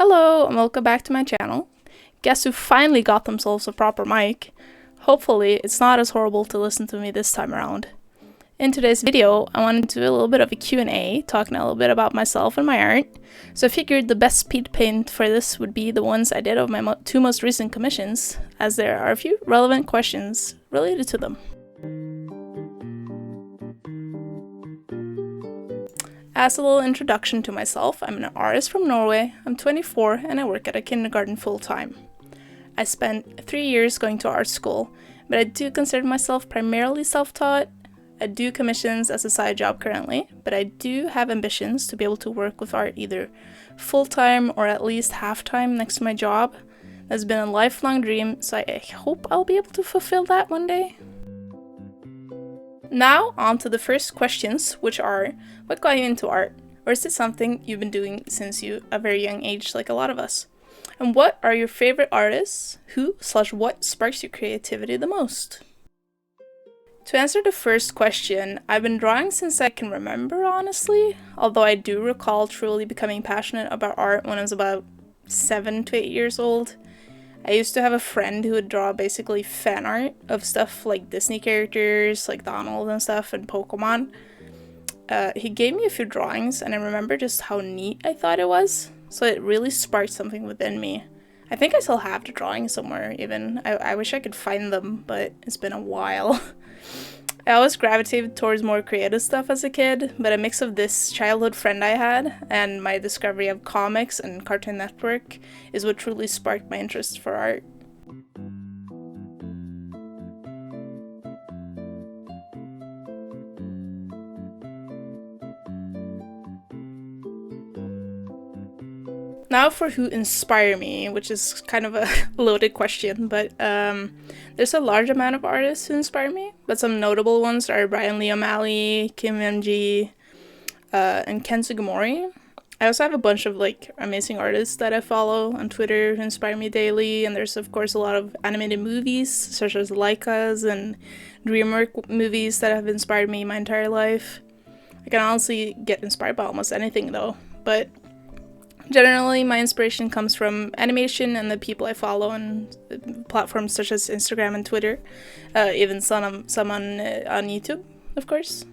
Hello and welcome back to my channel. Guess who finally got themselves a proper mic? Hopefully it's not as horrible to listen to me this time around. In today's video, I wanted to do a little bit of a Q&A, talking a little bit about myself and my art. So I figured the best speed paint for this would be the ones I did of my two most recent commissions, as there are a few relevant questions related to them. As a little introduction to myself, I'm an artist from Norway, I'm 24 and I work at a kindergarten full-time. I spent 3 years going to art school, but I do consider myself primarily self-taught. I do commissions as a side job currently, but I do have ambitions to be able to work with art either full-time or at least half-time next to my job. That's been a lifelong dream, so I hope I'll be able to fulfill that one day. Now, on to the first questions, which are, what got you into art? Or is it something you've been doing since a very young age, like a lot of us? And what are your favorite artists? Who/what sparks your creativity the most? To answer the first question, I've been drawing since I can remember, honestly. Although I do recall truly becoming passionate about art when I was about 7 to 8 years old. I used to have a friend who would draw basically fan art of stuff like Disney characters, like Donald and stuff, and Pokemon. He gave me a few drawings, and I remember just how neat I thought it was, so it really sparked something within me. I think I still have the drawings somewhere, even. I wish I could find them, but it's been a while. I always gravitated towards more creative stuff as a kid, but a mix of this childhood friend I had and my discovery of comics and Cartoon Network is what truly sparked my interest for art. Now for who inspire me, which is kind of a loaded question, but there's a large amount of artists who inspire me, but some notable ones are Brian Lee O'Malley, Kim MG, and Ken Sugimori. I also have a bunch of amazing artists that I follow on Twitter who inspire me daily, and there's of course a lot of animated movies such as Leica's and DreamWorks movies that have inspired me my entire life. I can honestly get inspired by almost anything though, but generally, my inspiration comes from animation and the people I follow on platforms such as Instagram and Twitter, even some on YouTube, of course.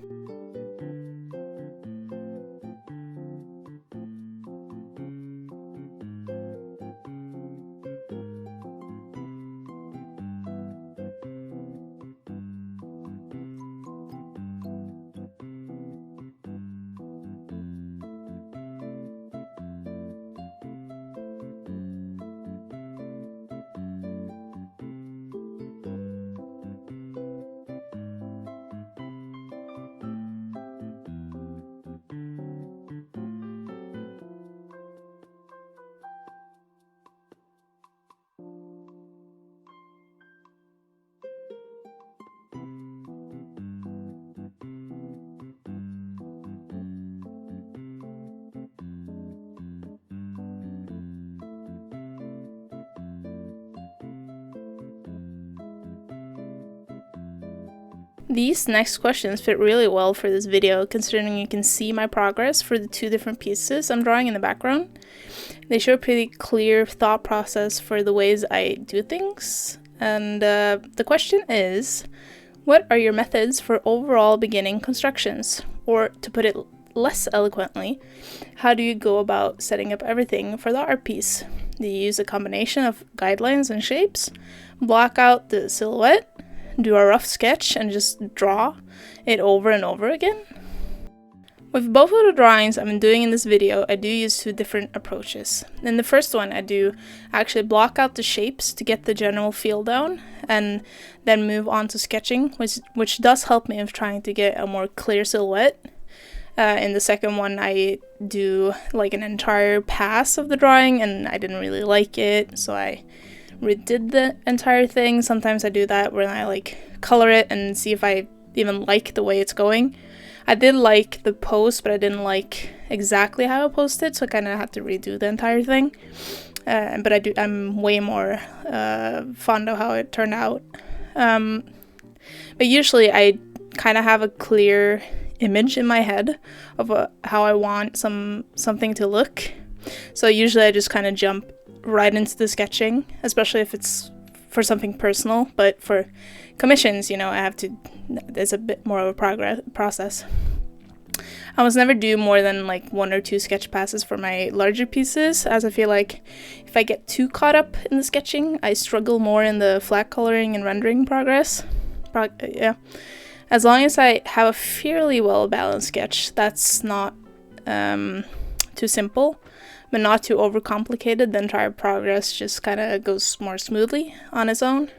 These next questions fit really well for this video, considering you can see my progress for the two different pieces I'm drawing in the background. They show a pretty clear thought process for the ways I do things. And the question is, what are your methods for overall beginning constructions? Or to put it less eloquently, how do you go about setting up everything for the art piece? Do you use a combination of guidelines and shapes? Block out the silhouette? Do a rough sketch and just draw it over and over again? With both of the drawings I've been doing in this video, I do use two different approaches. In the first one, I do actually block out the shapes to get the general feel down, and then move on to sketching, which does help me with trying to get a more clear silhouette. In the second one, I do an entire pass of the drawing, and I didn't really like it, so I redid the entire thing. Sometimes I do that where I color it and see if I even like the way it's going. I did like the post, but I didn't like exactly how I posted, so I kind of had to redo the entire thing. But I'm way more fond of how it turned out. But usually I kind of have a clear image in my head of how I want something to look. So usually I just kind of jump right into the sketching, especially if it's for something personal. But for commissions, I have to, there's a bit more of a process. I must never do more than like 1 or 2 sketch passes for my larger pieces, as I feel like if I get too caught up in the sketching, I struggle more in the flat coloring and rendering progress. Yeah. As long as I have a fairly well-balanced sketch, that's not too simple, but not too overcomplicated, the entire progress just kind of goes more smoothly on its own.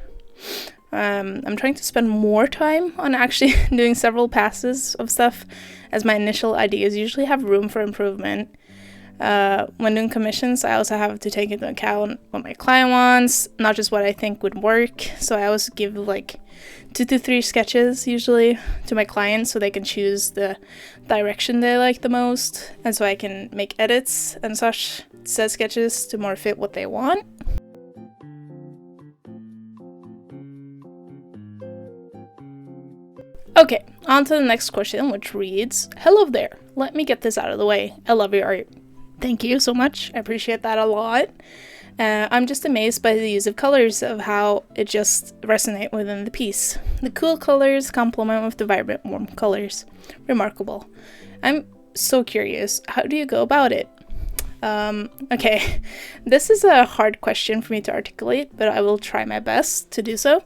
I'm trying to spend more time on actually doing several passes of stuff, as my initial ideas usually have room for improvement. When doing commissions, I also have to take into account what my client wants, not just what I think would work. So I always give like 2 to 3 sketches usually to my clients so they can choose the direction they like the most, and so I can make edits and such said sketches to more fit what they want. Okay, on to the next question, which reads, "Hello there, let me get this out of the way. I love your art." Thank you so much, I appreciate that a lot. I'm just amazed by the use of colors, of how it just resonate within the piece. The cool colors complement with the vibrant, warm colors. Remarkable. I'm so curious, how do you go about it? Okay, this is a hard question for me to articulate, but I will try my best to do so.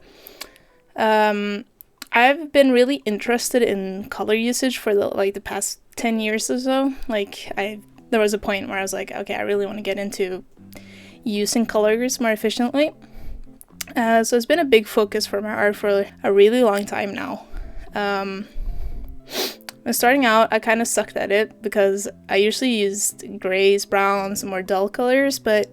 I've been really interested in color usage for the past 10 years or so. There was a point where I was like, okay, I really want to get into using colors more efficiently. So it's been a big focus for my art for a really long time now. When starting out, I kind of sucked at it because I usually used grays, browns, and more dull colors, but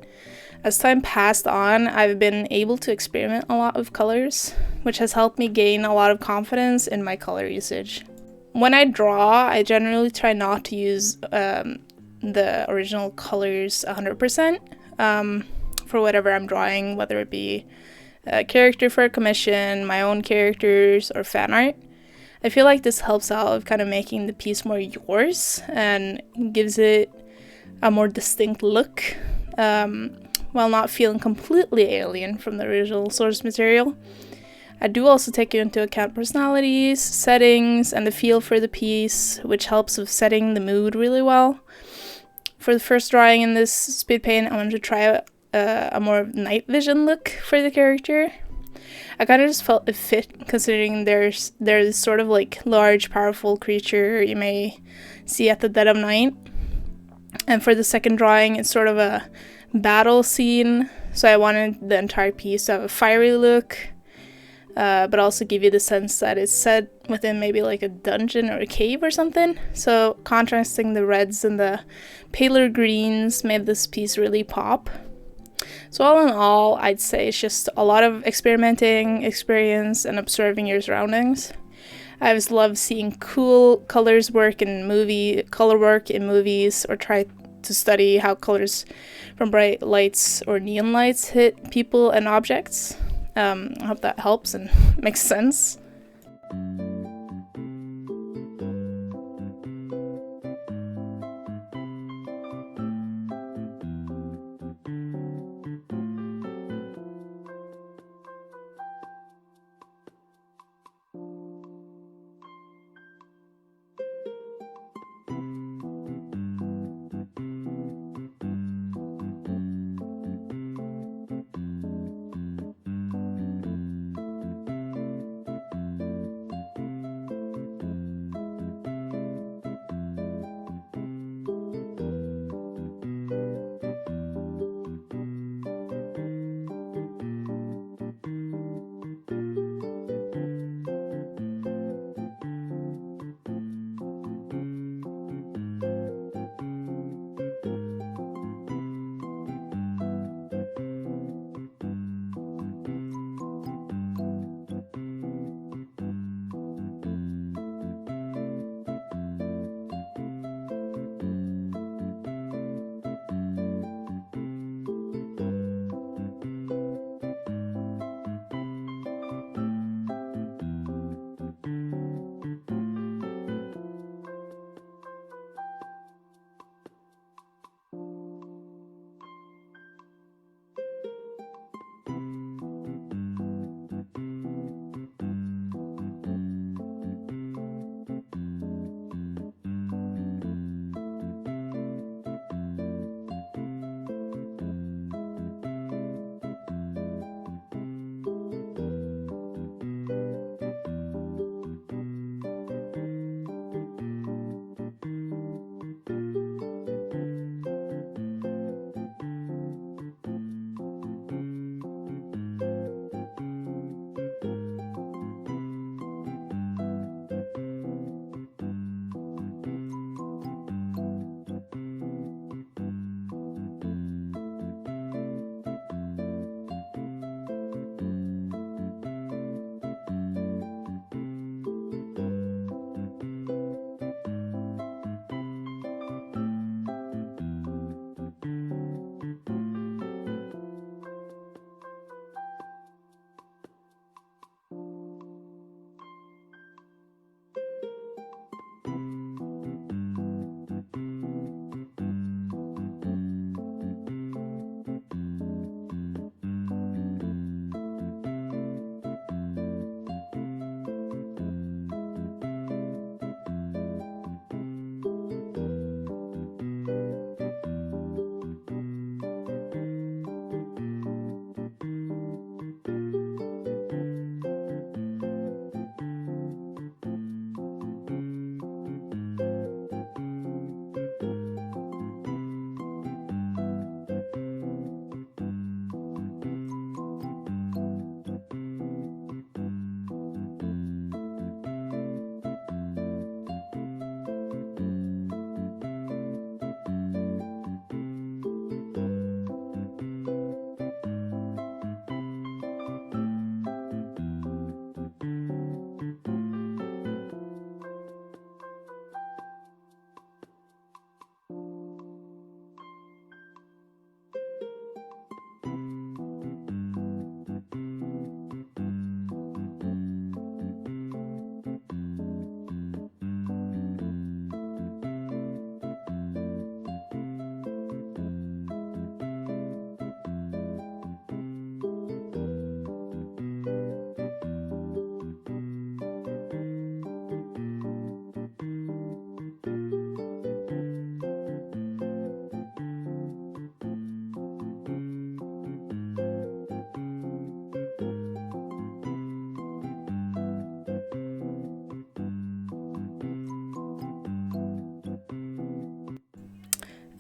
as time passed on, I've been able to experiment a lot with colors, which has helped me gain a lot of confidence in my color usage. When I draw, I generally try not to use the original colors 100% for whatever I'm drawing, whether it be a character for a commission, my own characters, or fan art. I feel like this helps out with kind of making the piece more yours and gives it a more distinct look, while not feeling completely alien from the original source material. I do also take into account personalities, settings, and the feel for the piece, which helps with setting the mood really well. For the first drawing in this speed paint, I wanted to try a more night vision look for the character. I kind of just felt it fit, considering there's sort of like large, powerful creature you may see at the dead of night. And for the second drawing, it's sort of a battle scene, so I wanted the entire piece to have a fiery look, but also give you the sense that it's set within maybe like a dungeon or a cave or something. So contrasting the reds and the paler greens made this piece really pop. So all in all, I'd say it's just a lot of experimenting, experience, and observing your surroundings. I just love seeing cool color work in movies, or try to study how colors from bright lights or neon lights hit people and objects. I hope that helps and makes sense.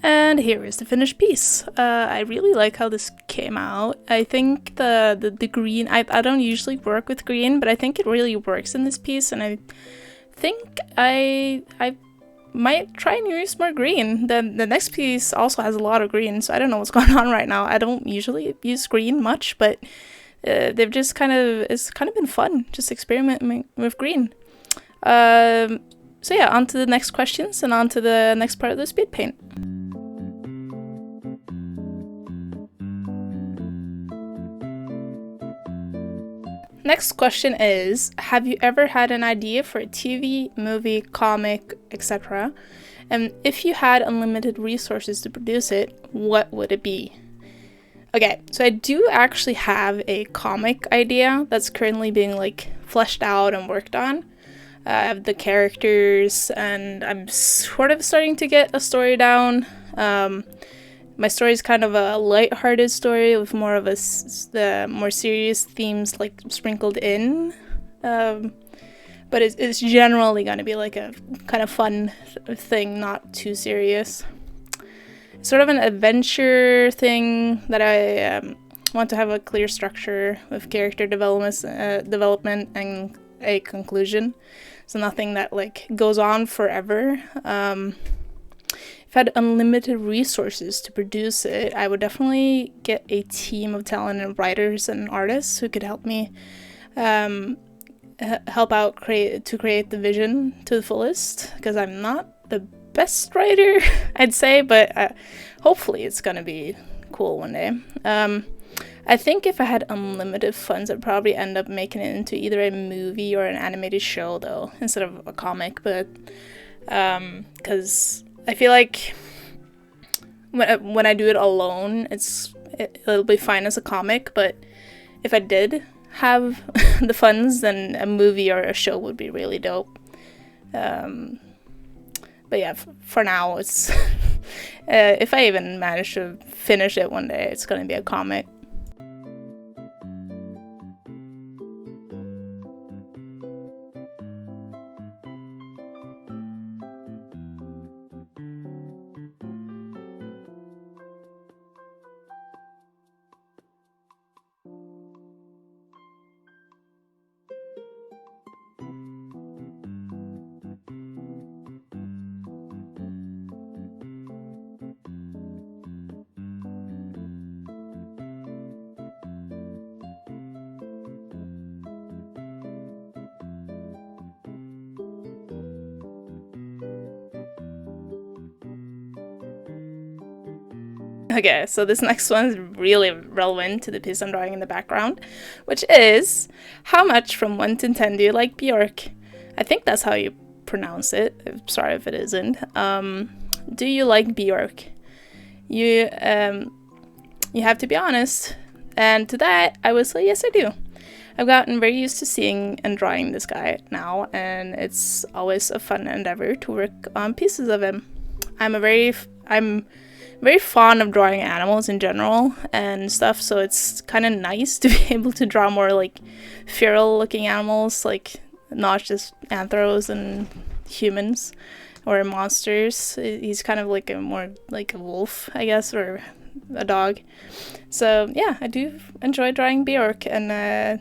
And here is the finished piece. I really like how this came out. I think the green, I don't usually work with green, but I think it really works in this piece, and I think I might try and use more green. The next piece also has a lot of green, so I don't know what's going on right now. I don't usually use green much, but they've just it's kind of been fun just experimenting with green. So yeah, on to the next questions and on to the next part of the speed paint. Next question is, have you ever had an idea for a TV, movie, comic, etc.? And if you had unlimited resources to produce it, what would it be? Okay, so I do actually have a comic idea that's currently being like fleshed out and worked on. I have the characters and I'm sort of starting to get a story down. My story is kind of a light-hearted story with more of the more serious themes like sprinkled in, but it's generally going to be like a kind of fun thing, not too serious. It's sort of an adventure thing that I want to have a clear structure with character development and a conclusion, so nothing that like goes on forever. If I had unlimited resources to produce it, I would definitely get a team of talented writers and artists who could help me help out to create the vision to the fullest, because I'm not the best writer, I'd say, but hopefully it's gonna be cool one day. I think if I had unlimited funds, I'd probably end up making it into either a movie or an animated show, though, instead of a comic, but because I feel like when I do it alone, it'll be fine as a comic, but if I did have the funds, then a movie or a show would be really dope. But yeah, for now, it's if I even manage to finish it one day, it's gonna be a comic. Okay, so this next one is really relevant to the piece I'm drawing in the background, which is, how much from 1 to 10 do you like Bjork? I think that's how you pronounce it. I'm sorry if it isn't. Do you like Bjork? You have to be honest. And to that, I would say yes, I do. I've gotten very used to seeing and drawing this guy now, and it's always a fun endeavor to work on pieces of him. I'm very fond of drawing animals in general and stuff, so it's kind of nice to be able to draw more like feral looking animals, like not just anthros and humans or monsters. He's kind of like more like a wolf, I guess, or a dog. So yeah, I do enjoy drawing Bjork, and I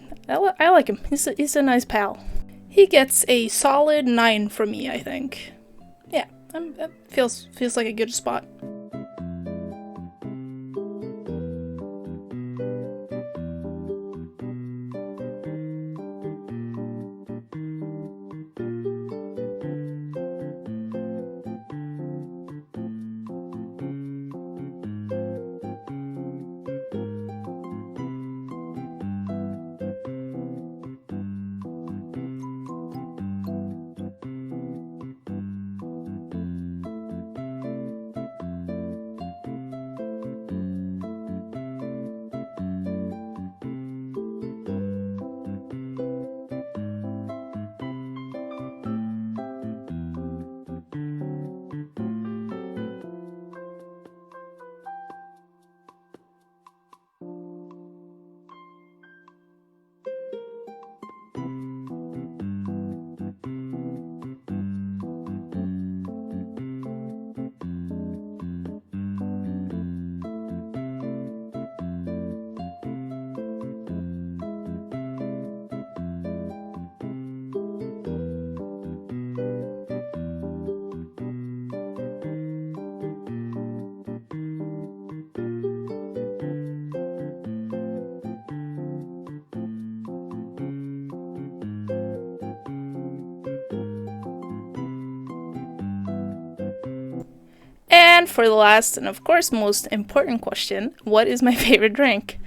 like him. He's a nice pal. He gets a solid 9 from me, I think. Yeah, that feels like a good spot. And for the last and of course most important question, what is my favorite drink?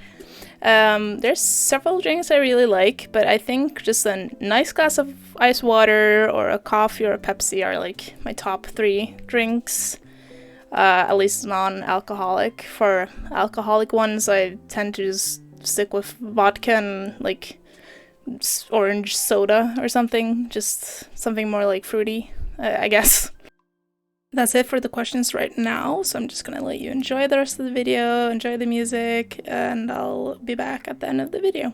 There's several drinks I really like, but I think just a nice glass of ice water or a coffee or a Pepsi are like my top 3 drinks, at least non-alcoholic. For alcoholic ones, I tend to just stick with vodka and like orange soda or something, just something more like fruity, I guess. That's it for the questions right now, so I'm just gonna let you enjoy the rest of the video, enjoy the music, and I'll be back at the end of the video.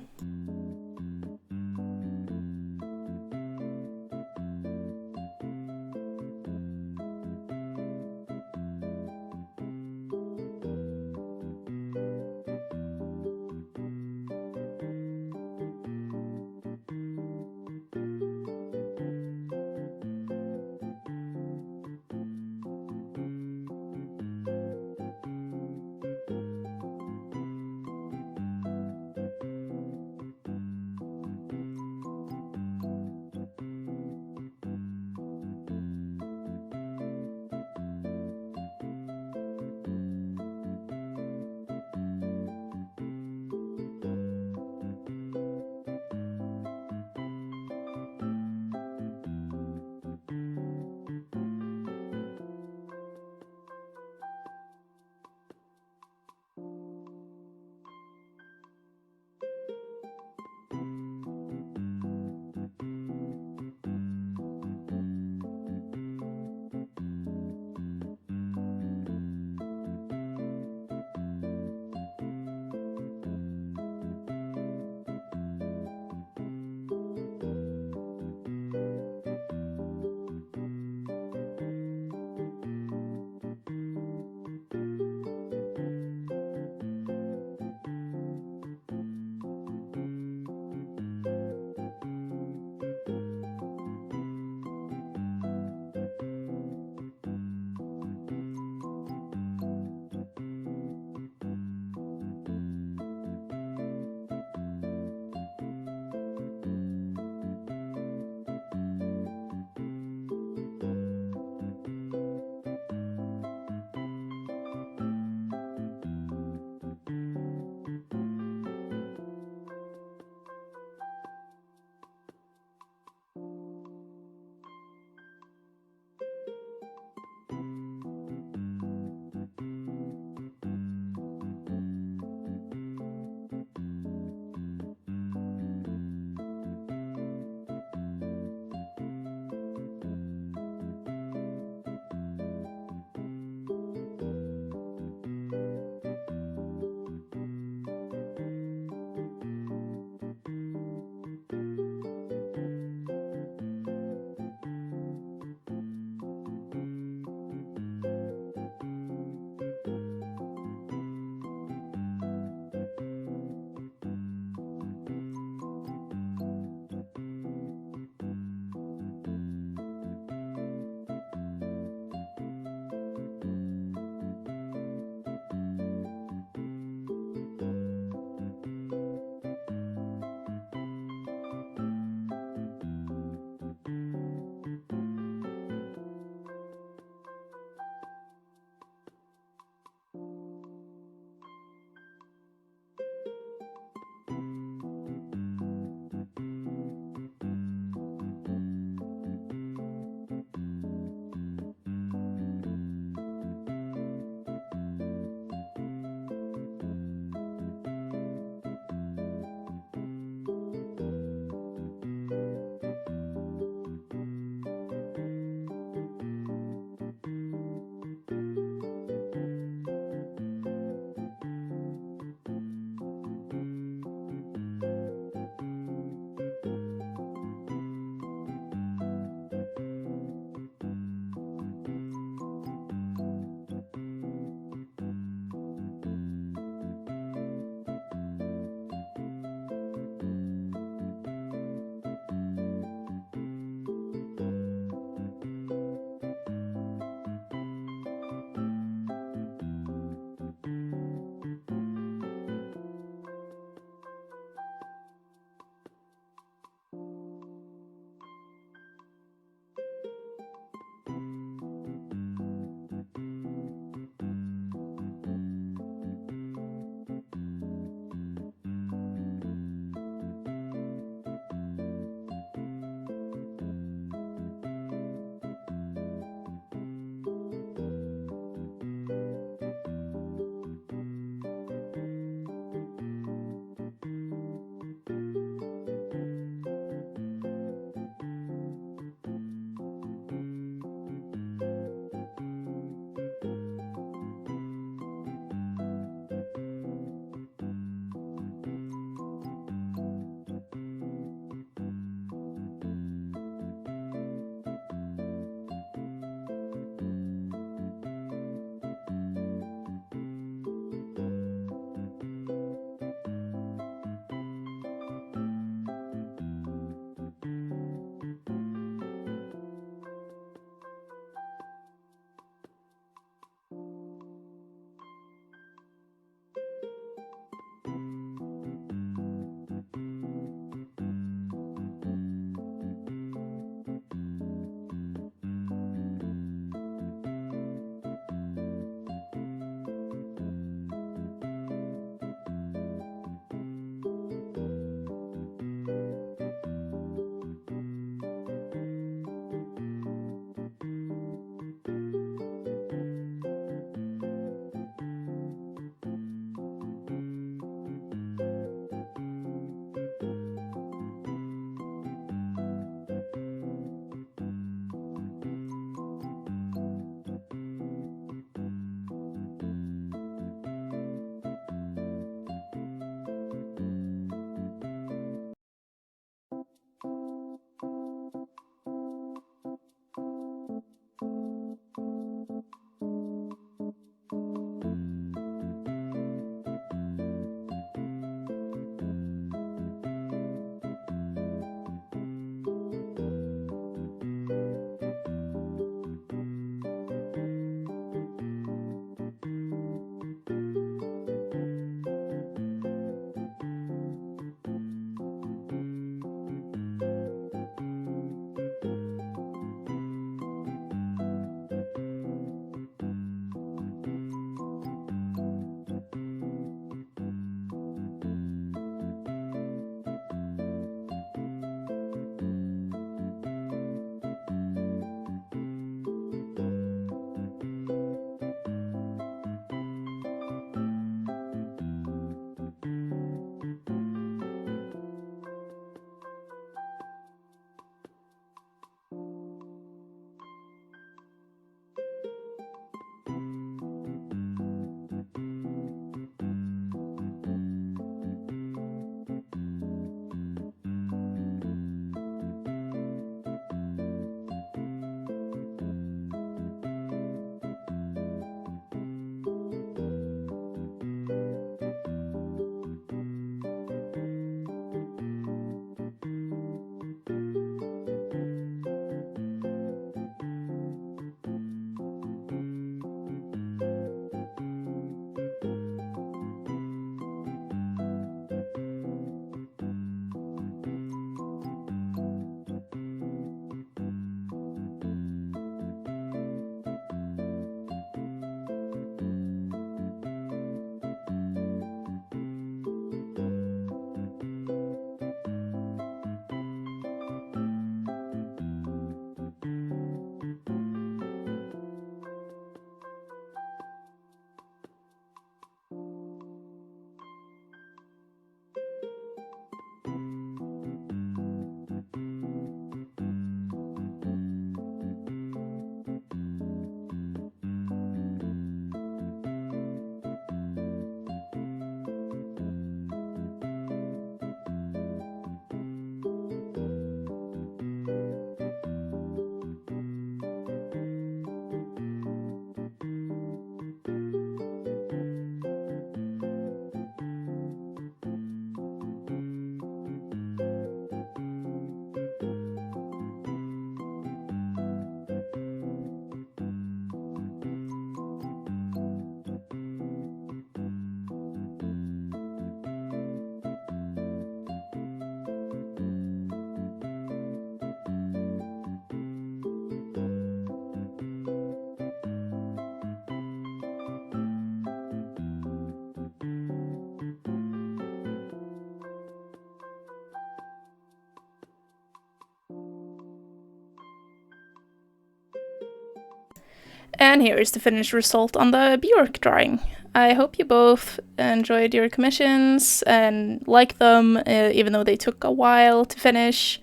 And here is the finished result on the Bjork drawing. I hope you both enjoyed your commissions and liked them, even though they took a while to finish.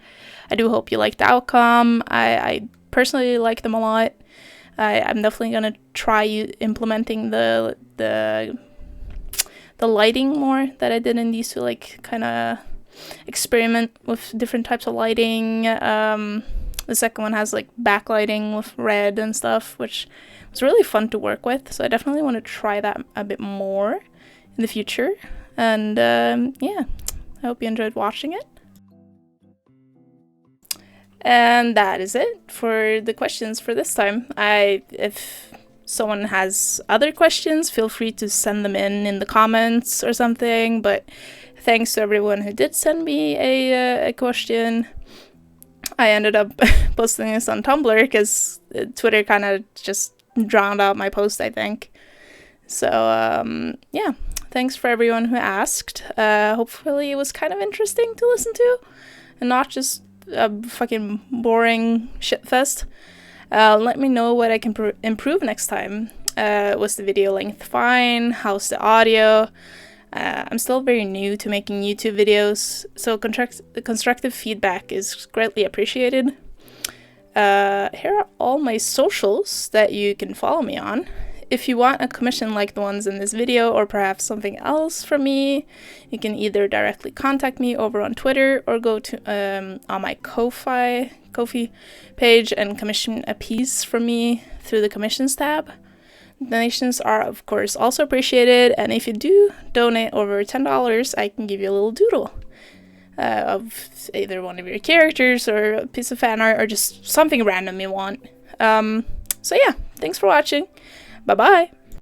I do hope you liked the outcome. I personally like them a lot. I'm definitely gonna try implementing the lighting more that I did in these two, like kind of experiment with different types of lighting. The second one has like backlighting with red and stuff, which was really fun to work with. So I definitely want to try that a bit more in the future. And yeah, I hope you enjoyed watching it. And that is it for the questions for this time. If someone has other questions, feel free to send them in the comments or something. But thanks to everyone who did send me a question. I ended up posting this on Tumblr because Twitter kind of just drowned out my post, I think. So yeah, thanks for everyone who asked. Hopefully it was kind of interesting to listen to and not just a fucking boring shitfest. Let me know what I can improve next time. Was the video length fine? How's the audio? I'm still very new to making YouTube videos, so constructive feedback is greatly appreciated. Here are all my socials that you can follow me on. If you want a commission like the ones in this video, or perhaps something else from me, you can either directly contact me over on Twitter or go to on my Ko-fi page and commission a piece from me through the commissions tab. Donations are, of course, also appreciated, and if you do donate over $10, I can give you a little doodle of either one of your characters or a piece of fan art or just something random you want. So yeah, thanks for watching. Bye-bye!